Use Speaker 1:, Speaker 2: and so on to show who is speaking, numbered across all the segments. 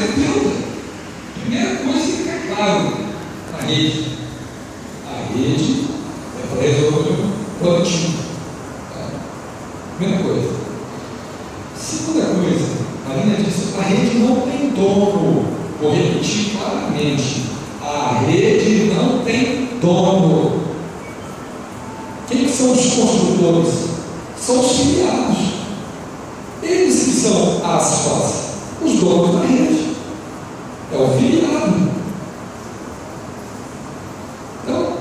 Speaker 1: terapeuta. Primeira coisa que fica claro na rede: a rede é para resolver o coletivo. Primeira coisa. Segunda coisa, a Marina disse: a rede não tem dono. Vou repetir claramente: a rede não tem dono. Quem são os construtores? São os filiados. Eles que são aspas, os donos da rede. É o filiado. Então,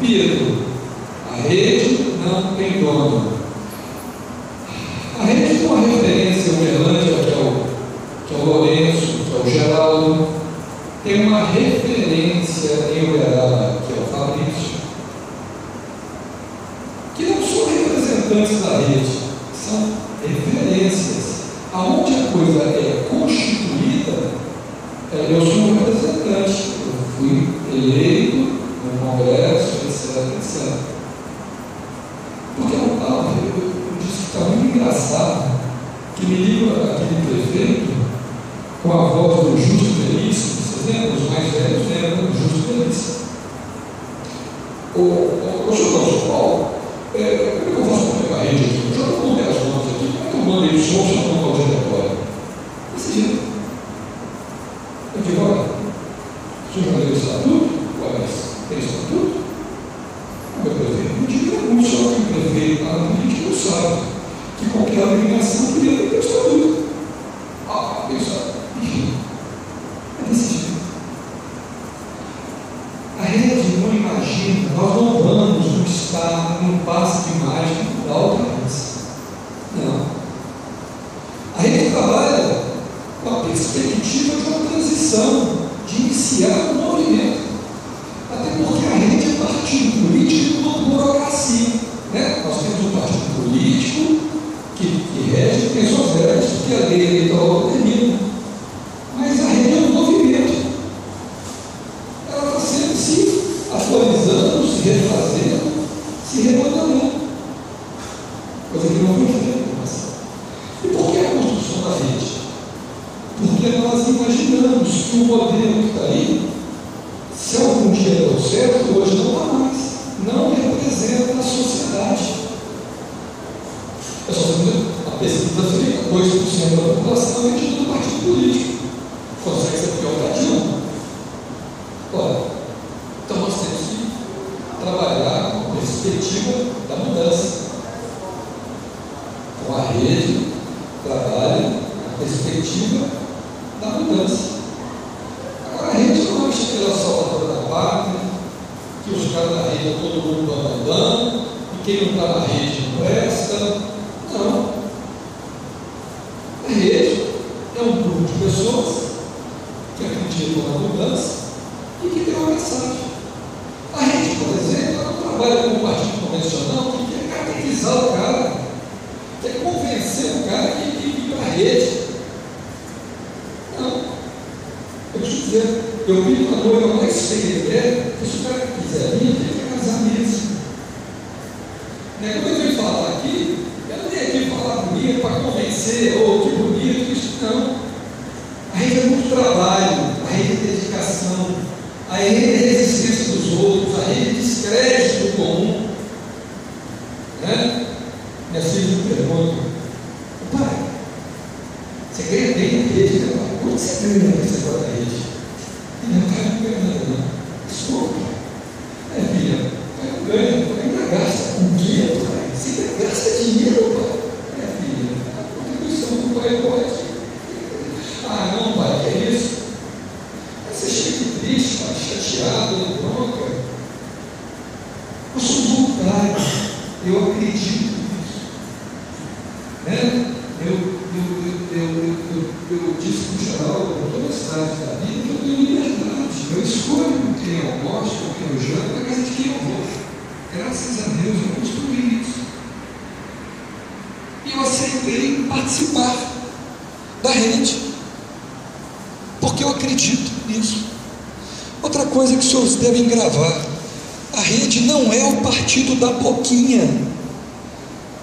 Speaker 1: repito: a rede não tem dono. A rede tem uma referência em Uberlândia, que é o Lourenço, que é o Geraldo. Tem uma referência em Uberaba, que é o Fabrício, que não são representantes da rede, são referências. Aonde a coisa é constituída, eu sou um representante, eu fui eleito no Congresso, etc. Porque eu disse que está muito engraçado, que me liga aquele prefeito com a voz do Justo Felício. Vocês lembram? Os mais velhos lembram do Justo Felício. O senhor Paulo, como é que eu faço para pegar a rede aqui? Eu já não vou as mãos aqui. Como é que eu mando ele solto na mão ao diretório? Desse jeito. Eu digo: olha, o senhor já leu o estatuto? Olha, tem estatuto? Meu prefeito, não diria muito, só que o prefeito lá no político não sabe que qualquer obrigação poderia ter estatuto. Pensar. Enfim, é desse jeito. A rede não imagina, nós não vamos no estado, num passo de mágica mudar o país. Não. A rede trabalha com a perspectiva de uma transição, de iniciar um movimento. Até porque a rede é partido político e não burocracia. Né? Nós temos um partido político que rege, tem suas regras, porque a lei eleitoral termina. Mas a rede é um movimento. Ela está sempre se atualizando, se refazendo, se remodelando. Coisa que não foi feita no passado. E por que a construção da rede? Porque nós imaginamos que o modelo que está aí, se algum dia deu certo, hoje não está mais. Não representa a sociedade. É só a pesquisa feita: 2% da população é de um partido político. Consegue ser pior que um. Ora, então nós temos que trabalhar com a perspectiva da mudança. Com a rede, trabalha a perspectiva da mudança. Agora, a rede não é uma estrela salvadora da pátria, que os caras da rede todo mundo abandona, e quem não está na rede não presta. Não. A rede é um grupo de pessoas que acreditam na mudança e que tem uma mensagem. A rede, por exemplo, ela não trabalha com um partido convencional que quer catequizar o cara, quer convencer o cara que tem que ir para a rede. Não. Eu preciso dizer, eu vi uma noiva mais feia dela, que se o cara quiser vir, ele quer casar mesmo. Quando eu vim falar aqui, eu não tenho aqui falar bonito para convencer, ou que bonito, isso não. A rede é muito trabalho, a rede é dedicação, a rede é resistência dos outros, a rede é descrédito do comum. Né? Minhas filhas me perguntam: pai, você ganha bem na rede, né, pai? Quanto você ganha nesse negócio da rede? Não está ganhando, não. Desculpa. Filha, não ganha, ainda gasta com dinheiro, pai. Você ainda gasta dinheiro, pai. Filha, a contribuição do pai pode. Não, pai, que é isso? Aí você chega triste, pai, chateado, bronca. Eu sou voluntário, eu acredito nisso. Né? Eu disse para o Geraldo, com todas as cidades da vida, que eu tenho liberdade. Eu escolho quem eu gosto, com quem eu janto, na casa de quem eu vou. Graças a Deus eu construí isso. E eu aceitei participar da rede, porque eu acredito nisso. Outra coisa que os senhores devem gravar: a rede não é o partido da boquinha.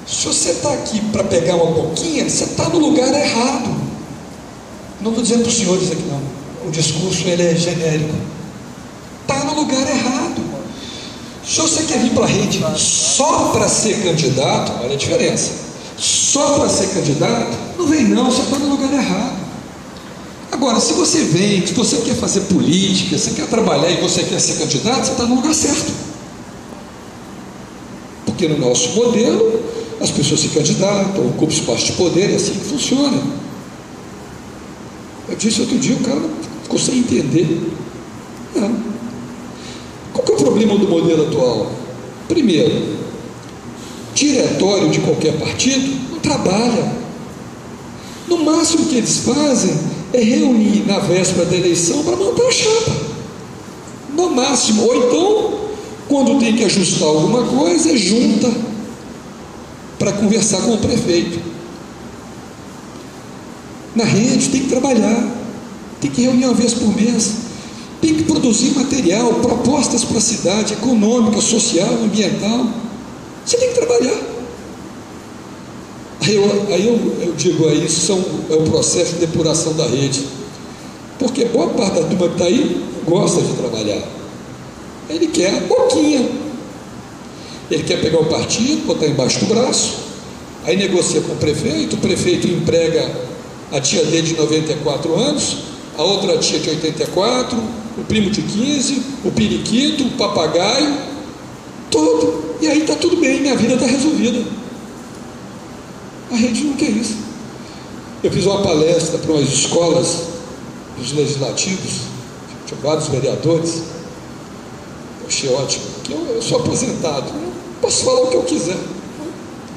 Speaker 1: Se você está aqui para pegar uma boquinha, você está no lugar errado. Não estou dizendo para os senhores aqui não, o discurso ele é genérico, está no lugar errado. Se você quer vir para a rede só para ser candidato, olha a diferença, só para ser candidato, não vem não, você está no lugar errado. Agora, se você vem, se você quer fazer política, você quer trabalhar e você quer ser candidato, você está no lugar certo. Porque no nosso modelo, as pessoas se candidatam, ocupam espaço de poder, é assim que funciona. Eu disse outro dia, o cara ficou sem entender. Não. Qual que é o problema do modelo atual? Primeiro, diretório de qualquer partido não trabalha. No máximo que eles fazem é reunir na véspera da eleição para montar a chapa. No máximo, ou então, quando tem que ajustar alguma coisa, junta para conversar com o prefeito. Na rede tem que trabalhar, tem que reunir uma vez por mês, tem que produzir material, propostas para a cidade, econômica, social, ambiental. Você tem que trabalhar. Aí eu digo, isso é o processo de depuração da rede, porque boa parte da turma que está aí gosta de trabalhar. Ele quer a boquinha, ele quer pegar o partido, botar embaixo do braço, aí negocia com o prefeito emprega a tia dele de 94 anos, a outra tia de 84, o primo de 15, o periquito, o papagaio, todo, e aí está tudo bem, minha vida está resolvida. A rede não quer isso. Eu fiz uma palestra para umas escolas dos legislativos, tinha vários vereadores. Eu achei ótimo, porque eu sou aposentado, eu posso falar o que eu quiser.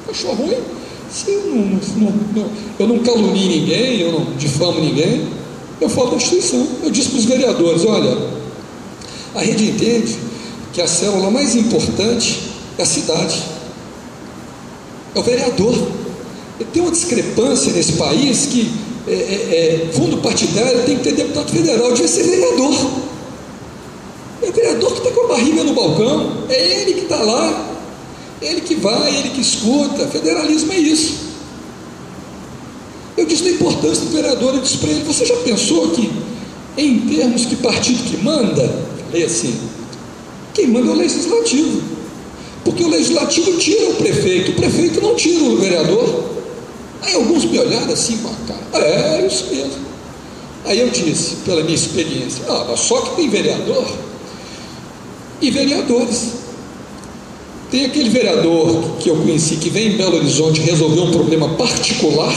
Speaker 1: Achou ruim? Se eu não calunio ninguém, eu não difamo ninguém, eu falo da instituição. Eu disse para os vereadores: olha, a rede entende que a célula mais importante é a cidade, é o vereador. Tem uma discrepância nesse país que fundo partidário tem que ter deputado federal, devia ser vereador. É vereador que está com a barriga no balcão, é ele que está lá, ele que vai, ele que escuta. Federalismo é isso. Eu disse da importância do vereador, eu disse para ele: você já pensou que, em termos que partido que manda, falei assim, quem manda é o legislativo, porque o legislativo tira o prefeito não tira o vereador. Aí alguns me olharam assim com a cara: é isso mesmo. Aí eu disse, pela minha experiência: mas só que tem vereador e vereadores. Tem aquele vereador que eu conheci que vem em Belo Horizonte resolver um problema particular,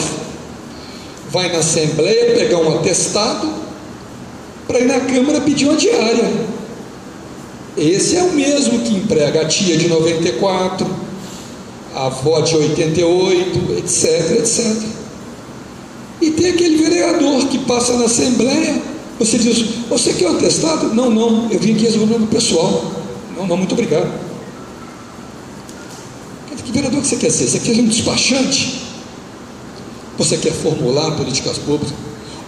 Speaker 1: vai na Assembleia pegar um atestado para ir na Câmara pedir uma diária. Esse é o mesmo que emprega a tia de 94, a avó de 88, etc, etc. E tem aquele vereador que passa na Assembleia, você diz: você quer um atestado? Não, eu vim aqui resolver no pessoal. Não, muito obrigado. Que vereador que você quer ser? Você quer ser um despachante? Você quer formular políticas públicas?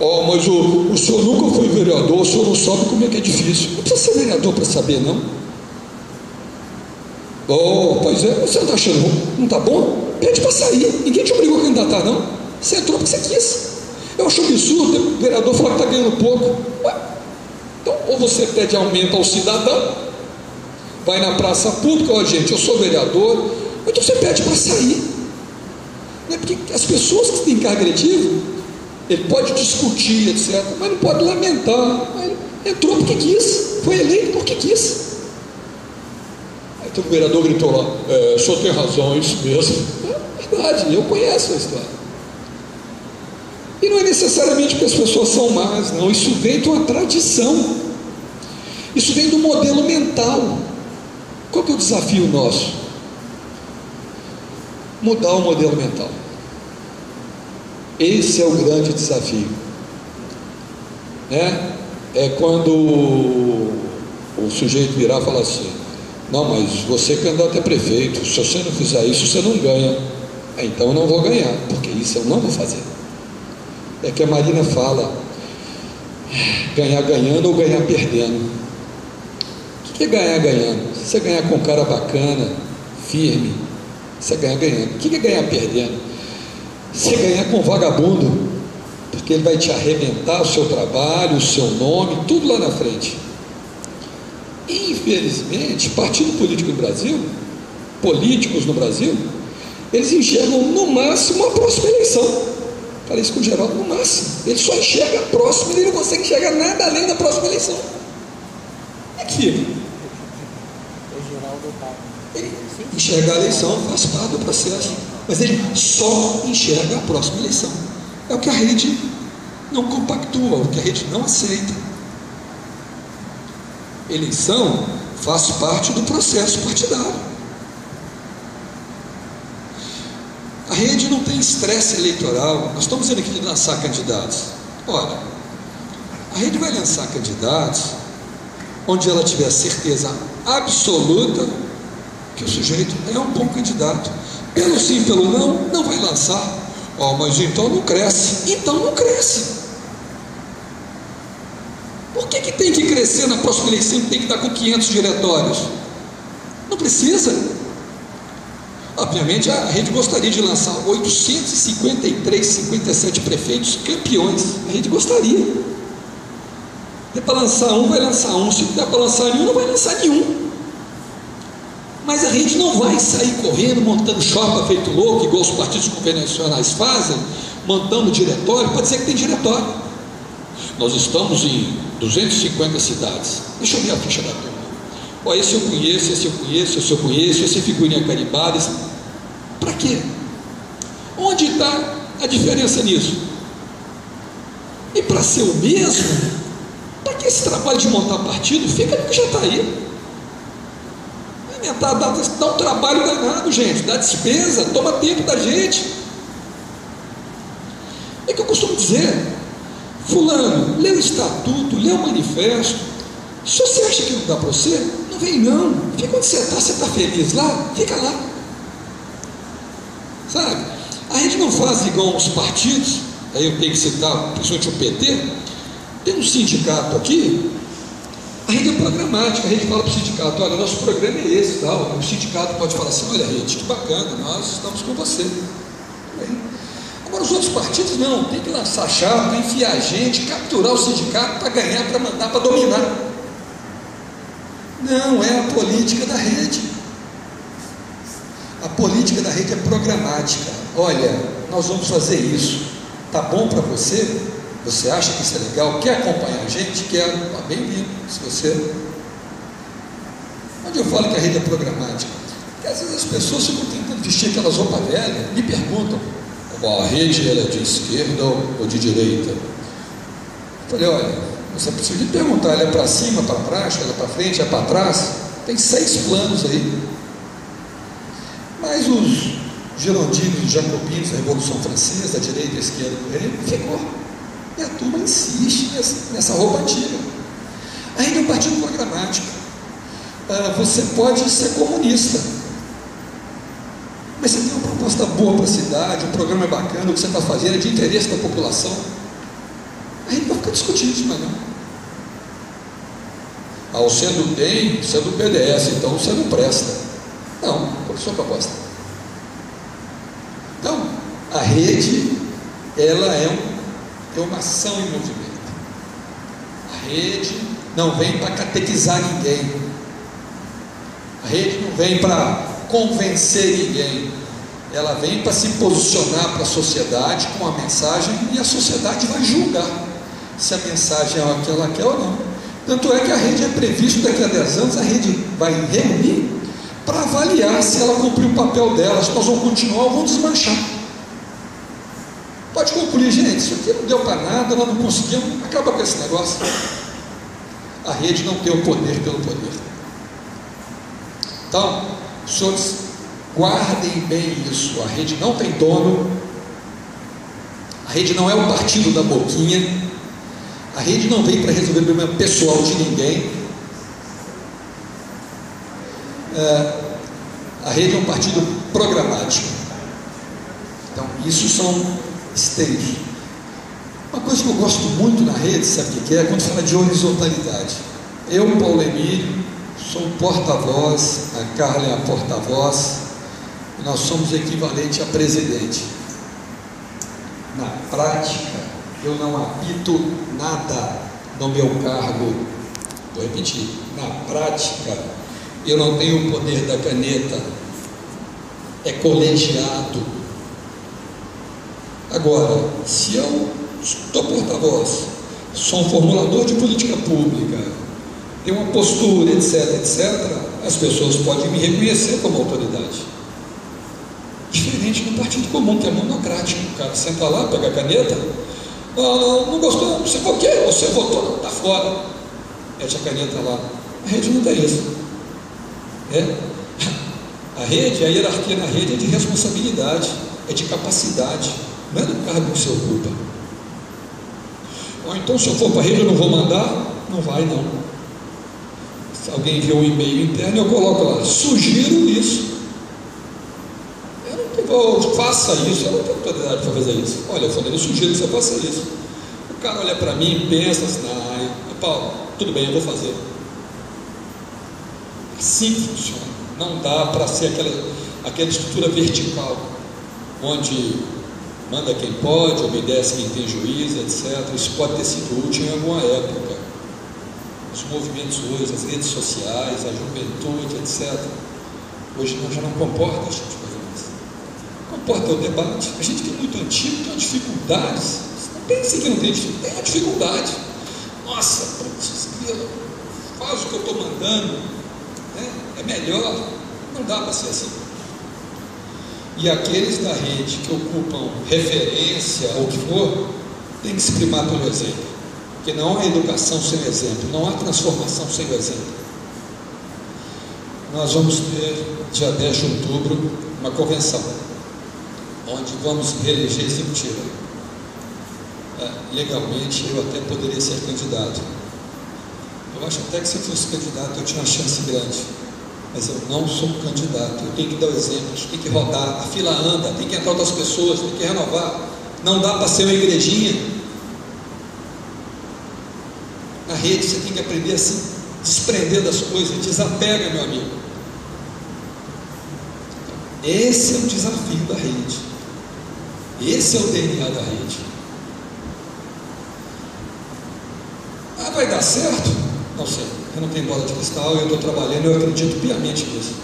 Speaker 1: Mas o senhor nunca foi vereador, o senhor não sabe como é que é difícil. Não precisa ser vereador para saber, não. Pois é, você não está achando, não está bom? Pede para sair, ninguém te obrigou a candidatar, não. Você entrou porque você quis. Eu acho absurdo o vereador falar que está ganhando pouco. Então, ou você pede aumento ao cidadão, vai na praça pública: gente, eu sou vereador. Ou então você pede para sair. Porque as pessoas que têm cargo eletivo, ele pode discutir, etc., mas não pode lamentar. Ele entrou porque quis, foi eleito porque quis. Então o vereador gritou lá: o senhor tem razão, é isso mesmo. É verdade, eu conheço a história. E não é necessariamente porque as pessoas são más, não. Isso vem de uma tradição, isso vem do modelo mental. Qual que é o desafio nosso? Mudar o modelo mental. Esse é o grande desafio. É quando o sujeito virar e falar assim: não, mas você é candidato a prefeito, se você não fizer isso, você não ganha. Então eu não vou ganhar, porque isso eu não vou fazer. É que a Marina fala: ganhar ganhando ou ganhar perdendo. O que é ganhar ganhando? Se você ganhar com um cara bacana, firme, você ganha ganhando. O que é ganhar perdendo? Você ganhar com vagabundo, porque ele vai te arrebentar o seu trabalho, o seu nome, tudo lá na frente. Infelizmente, partido político no Brasil, políticos no Brasil, eles enxergam no máximo a próxima eleição. Falei isso com o Geraldo, no máximo. Ele só enxerga a próxima, ele não consegue enxergar nada além da próxima eleição. É que ele enxerga a eleição, faz parte do processo, mas ele só enxerga a próxima eleição. É o que a rede não compactua, o que a rede não aceita. Eleição faz parte do processo partidário. A rede não tem estresse eleitoral. Nós estamos indo aqui de lançar candidatos. Olha, a rede vai lançar candidatos onde ela tiver certeza absoluta que o sujeito é um bom candidato. Pelo sim, pelo não, não vai lançar. Mas então não cresce. Então não cresce. Por que tem que crescer na próxima eleição? Tem que estar com 500 diretórios? Não precisa. Obviamente a rede gostaria de lançar 853, 57 prefeitos campeões. A rede gostaria. Se der para lançar um, vai lançar um. Se não der para lançar nenhum, não vai lançar nenhum. Mas a rede não vai sair correndo, montando chopa feito louco, igual os partidos convencionais fazem, montando diretório, para dizer que tem diretório. Nós estamos em 250 cidades. Deixa eu ver a ficha da turma. Esse eu conheço, esse eu conheço, esse eu conheço, esse é figurinha carimbada. Para quê? Onde está a diferença nisso? E para ser o mesmo, para que esse trabalho de montar partido? Fica no que já está aí. Dá um trabalho danado, gente, dá despesa, toma tempo da gente. É que eu costumo dizer, fulano, lê o estatuto, lê o manifesto. Se você acha que não dá para você, não vem não. Fica onde você está feliz lá, fica lá. Sabe? A gente não faz igual os partidos, aí eu tenho que citar, principalmente o PT, tem um sindicato aqui, a rede é programática, a rede fala para o sindicato, olha, nosso programa é esse, tal. O sindicato pode falar assim, olha rede, que bacana, nós estamos com você. Agora os outros partidos não, tem que lançar chapa, enfiar a gente, capturar o sindicato para ganhar, para mandar, para dominar. Não, é a política da rede. A política da rede é programática. Olha, nós vamos fazer isso. Tá bom para você? Você acha que isso é legal? Quer acompanhar a gente? Quer? Tá bem-vindo. Se você... Onde eu falo que a rede é programática? Porque às vezes as pessoas ficam tentando vestir aquelas roupas velhas, me perguntam, a rede ela é de esquerda ou de direita? Eu falei, olha, você precisa de perguntar, ela é para cima, para baixo, ela é para frente, é para trás? Tem 6 planos aí. Mas os girondinos, os jacobinos, a Revolução Francesa, a direita e a esquerda, ficou. E a turma insiste nessa roupa antiga. Ainda é um partido programático. Você pode ser comunista, mas você tem uma proposta boa para a cidade, um programa é bacana, o que você está fazendo é de interesse da população. Aí não vai ficar discutindo isso mais não. Você é do DEM, você é do PDS, então você não presta. Não, qual é a sua proposta? Então, a rede, ela é uma ação em movimento. A rede não vem para catequizar ninguém. A rede não vem para convencer ninguém. Ela vem para se posicionar para a sociedade com a mensagem e a sociedade vai julgar se a mensagem é a que ela quer ou não. Tanto é que a rede é previsto daqui a 10 anos, a rede vai reunir para avaliar se ela cumpriu o papel dela, se nós vamos continuar ou vamos desmanchar. Pode concluir, gente, isso aqui não deu para nada, nós não conseguimos, acaba com esse negócio. A rede não tem o poder pelo poder. Então, os senhores guardem bem isso, a rede não tem dono, a rede não é o partido da boquinha, a rede não vem para resolver o problema pessoal de ninguém. A rede é um partido programático. Então, isso são esteios. Uma coisa que eu gosto muito na rede, sabe o que é? Quando fala de horizontalidade. Eu, Paulo Emílio, sou o porta-voz, a Carla é a porta-voz, e nós somos equivalente a presidente. Na prática, eu não apito nada no meu cargo. Vou repetir, na prática, eu não tenho o poder da caneta, é colegiado. Agora, se eu estou porta-voz, sou um formulador de política pública, tenho uma postura, etc, as pessoas podem me reconhecer como autoridade. Diferente do partido comum, que é monocrático. O cara senta lá, pega a caneta, não gostou, você foi o quê? Você votou, não, está fora. Mete a caneta lá. A rede não tem isso. A rede, a hierarquia na rede é de responsabilidade, é de capacidade, não é do cargo que você ocupa. Ou então, se eu for para a rede, eu não vou mandar? Não vai, não. Se alguém enviou um e-mail interno, eu coloco lá, sugiro isso. Faça isso, eu não tenho autoridade para fazer isso. Olha, eu sugiro que você faça isso. O cara olha para mim e pensa assim, Paulo, tudo bem, eu vou fazer. Assim funciona. Não dá para ser aquela estrutura vertical, onde manda quem pode, obedece quem tem juízo, etc. Isso pode ter sido útil em alguma época. Os movimentos hoje, as redes sociais, a juventude, etc. Hoje já não comporta a gente fazer isso. Comporta o debate. A gente que é muito antigo tem dificuldades. Não pense que não tem dificuldade. Tem uma dificuldade. Nossa, faz o que eu estou mandando, né? É melhor. Não dá para ser assim. E aqueles da rede que ocupam referência ou o que for, tem que se primar pelo exemplo. Porque não há educação sem exemplo, não há transformação sem o exemplo. Nós vamos ter, dia 10 de outubro, uma convenção, onde vamos reeleger executivo. Legalmente, eu até poderia ser candidato. Eu acho até que se eu fosse candidato, eu tinha uma chance grande. Mas eu não sou candidato, eu tenho que dar o exemplo, a gente tem que rodar, a fila anda, tem que entrar outras pessoas, tem que renovar. Não dá para ser uma igrejinha. Na rede você tem que aprender a se desprender das coisas, desapega, meu amigo. Esse é o desafio da rede. Esse é o DNA da rede. Vai dar certo? Não sei. Eu não tenho bola de cristal, eu estou trabalhando, eu acredito piamente nisso.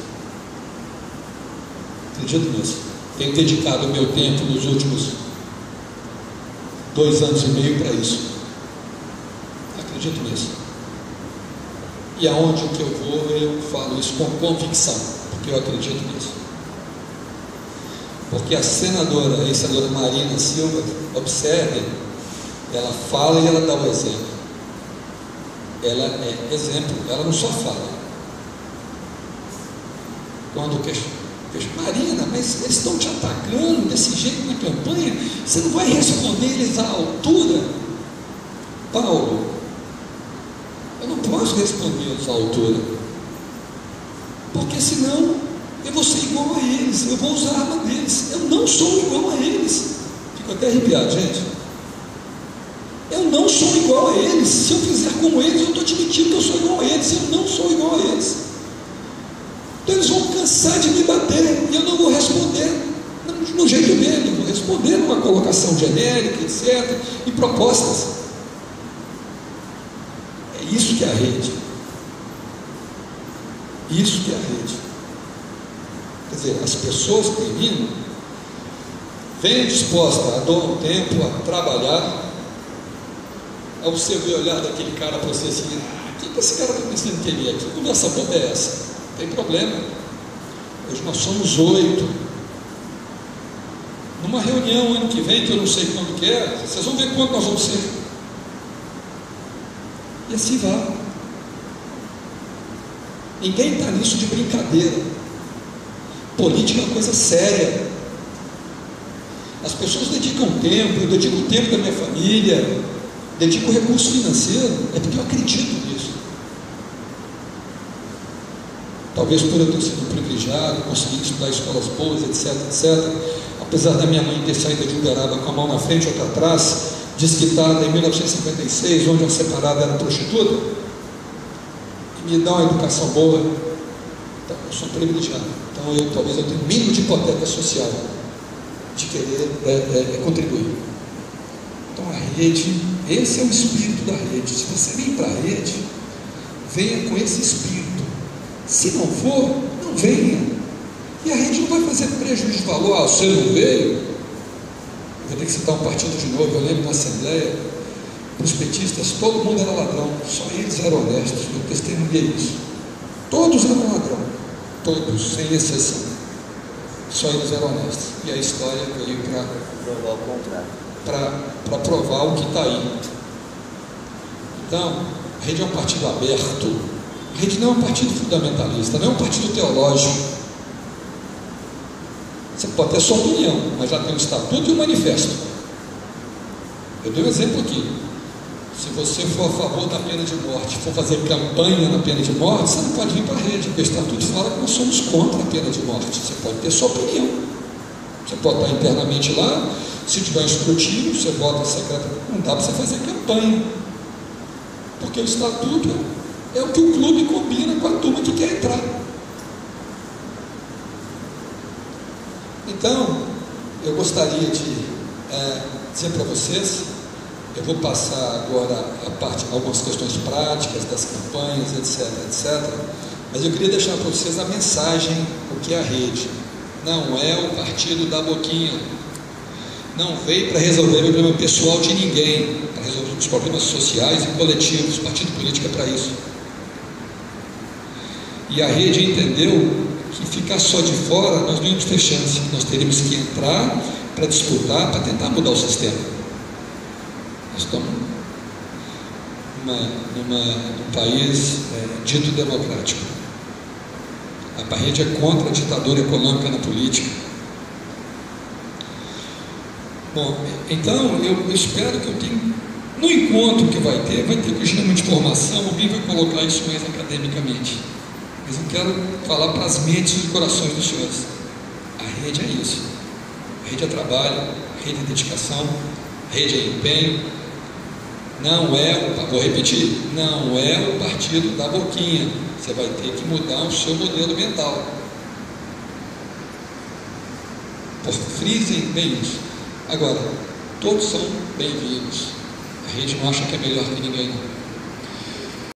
Speaker 1: Acredito nisso. Tenho dedicado o meu tempo nos últimos 2 anos e meio para isso. Acredito nisso. E aonde que eu vou, eu falo isso com convicção, porque eu acredito nisso. Porque a senadora, a ex-senadora Marina Silva, observe, ela fala e ela dá o exemplo. Ela é exemplo, ela não só fala. Quando Marina, mas eles estão te atacando desse jeito na campanha, você não vai responder eles à altura? Paulo, eu não posso responder eles à altura, porque senão eu vou ser igual a eles, eu vou usar a arma deles. Eu não sou igual a eles. Fico até arrepiado, gente. Eu não sou igual a eles. Se eu fizer como eles, eu estou admitindo que eu sou igual a eles. Eu não sou igual a eles. Então eles vão cansar de me bater e eu não vou responder no jeito dele. Eu vou responder numa colocação genérica, etc. E propostas. É isso que é a rede. Isso que é a rede. Quer dizer, as pessoas que têm vindo vêm dispostas a dar um tempo a trabalhar. Aí você vê o olhar daquele cara para você assim, o que esse cara está pensando que ele é? Que conversa boba é essa? Não tem problema. Hoje nós somos 8. Numa reunião ano que vem, que eu não sei quando que é, vocês vão ver quanto nós vamos ser. E assim vai. Ninguém está nisso de brincadeira. Política é uma coisa séria. As pessoas dedicam tempo, eu dedico tempo da minha família, dedico recurso financeiro, é porque eu acredito nisso. Talvez por eu ter sido privilegiado, conseguir estudar escolas boas, etc. Apesar da minha mãe ter saído de Uberaba com a mão na frente e outra atrás, desquitada em 1956, onde uma separada era prostituta, e me dá uma educação boa. Então, eu sou privilegiado. Então, talvez eu tenha um mínimo de hipoteca social de querer contribuir. Então, a rede, esse é o espírito da rede. Se você vem para a rede, venha com esse espírito. Se não for, não venha. E a rede não vai fazer prejuízo de valor. Ah, você não veio? Eu vou ter que citar um partido de novo. Eu lembro na Assembleia, os petistas, todo mundo era ladrão, só eles eram honestos. Eu testemunhei isso. Todos eram ladrão, todos, sem exceção. Só eles eram honestos. E a história veio para provar o contrário, para provar o que está aí. Então, a rede é um partido aberto. A rede não é um partido fundamentalista, não é um partido teológico. Você pode ter sua opinião, mas já tem um estatuto e um manifesto. Eu dei um exemplo aqui. Se você for a favor da pena de morte, for fazer campanha na pena de morte, você não pode vir para a rede, porque o estatuto fala que nós somos contra a pena de morte. Você pode ter sua opinião. Você pode estar internamente lá, se tiver um escrutínio, você vota secreto. Não dá para você fazer campanha, porque o estatuto é o que o clube combina com a turma que quer entrar. Então, eu gostaria de dizer para vocês, eu vou passar agora algumas questões práticas das campanhas, etc. Mas eu queria deixar para vocês a mensagem, o que é a rede. Não é o partido da boquinha. Não veio para resolver o problema pessoal de ninguém, para resolver os problemas sociais e coletivos. O partido político é para isso. E a rede entendeu que ficar só de fora nós não íamos ter chance. Nós teríamos que entrar para disputar, para tentar mudar o sistema. Nós estamos num país dito democrático. A rede é contra a ditadura econômica na política. Bom, então eu espero que eu tenha, no encontro que vai ter crescimento de formação. Alguém vai colocar isso mais academicamente, mas eu quero falar para as mentes e corações dos senhores. A rede é isso. A rede é trabalho, a rede é dedicação, a rede é empenho. Não vou repetir, não é o partido da boquinha. Você vai ter que mudar o seu modelo mental. Frisem bem isso. Agora, todos são bem-vindos. A rede não acha que é melhor que ninguém, não.